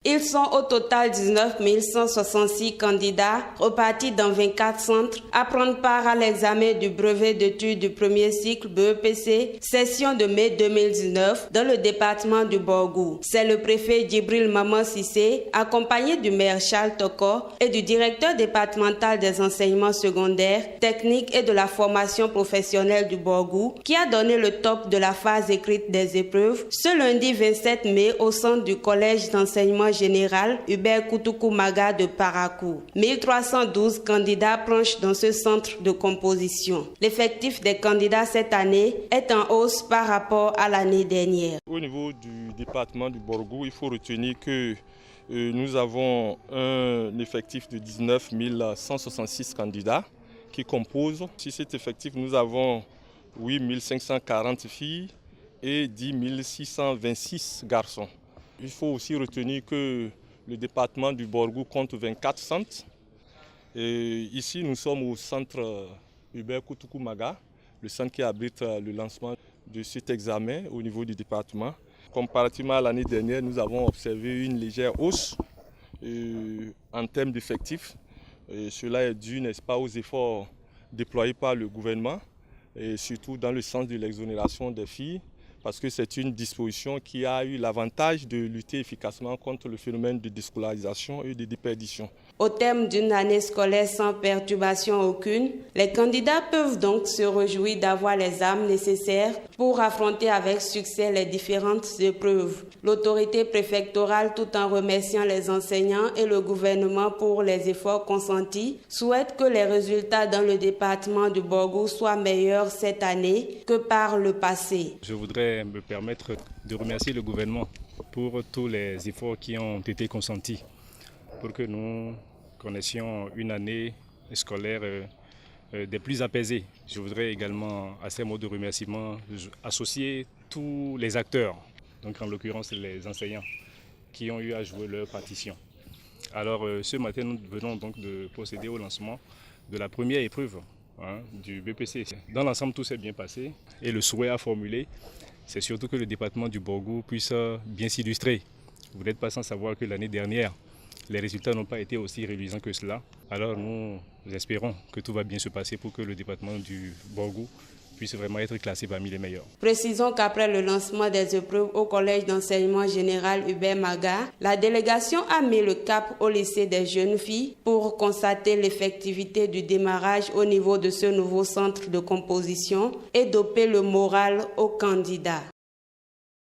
Ils sont au total 19 166 candidats repartis dans 24 centres à prendre part à l'examen du brevet d'études du premier cycle BEPC, session de mai 2019 dans le département du Borgou. C'est le préfet Djibril Maman Sissé, accompagné du maire Charles Toko et du directeur départemental des enseignements secondaires, techniques et de la formation professionnelle du Borgou, qui a donné le top de la phase écrite des épreuves ce lundi 27 mai au centre du collège d'enseignement général Hubert Koutoukou Maga de Parakou. 1312 candidats planchent dans ce centre de composition. L'effectif des candidats cette année est en hausse par rapport à l'année dernière. Au niveau du département du Borgou, il faut retenir que nous avons un effectif de 19 166 candidats qui composent. Sur cet effectif, nous avons 8 540 filles et 10 626 garçons. Il faut aussi retenir que le département du Borgou compte 24 centres. Et ici, nous sommes au centre Hubert Koutoukou Maga, le centre qui abrite le lancement de cet examen au niveau du département. Comparativement à l'année dernière, nous avons observé une légère hausse en termes d'effectifs. Cela est dû, n'est-ce pas, aux efforts déployés par le gouvernement, et surtout dans le sens de l'exonération des filles, parce que c'est une disposition qui a eu l'avantage de lutter efficacement contre le phénomène de déscolarisation et de déperdition. Au terme d'une année scolaire sans perturbation aucune, les candidats peuvent donc se réjouir d'avoir les armes nécessaires pour affronter avec succès les différentes épreuves. L'autorité préfectorale, tout en remerciant les enseignants et le gouvernement pour les efforts consentis, souhaite que les résultats dans le département du Borgou soient meilleurs cette année que par le passé. Je voudrais me permettre de remercier le gouvernement pour tous les efforts qui ont été consentis pour que nous connaissions une année scolaire des plus apaisées. Je voudrais également, à ces mots de remerciement, associer tous les acteurs, donc en l'occurrence les enseignants, qui ont eu à jouer leur partition. Alors ce matin, nous venons donc de procéder au lancement de la première épreuve du BPC. Dans l'ensemble, tout s'est bien passé et le souhait à formuler, c'est surtout que le département du Borgou puisse bien s'illustrer. Vous n'êtes pas sans savoir que l'année dernière, les résultats n'ont pas été aussi réluisants que cela. Alors nous espérons que tout va bien se passer pour que le département du Borgou puisse vraiment être classé parmi les meilleurs. Précisons qu'après le lancement des épreuves au collège d'enseignement général Hubert Maga, la délégation a mis le cap au lycée des jeunes filles pour constater l'effectivité du démarrage au niveau de ce nouveau centre de composition et doper le moral aux candidats.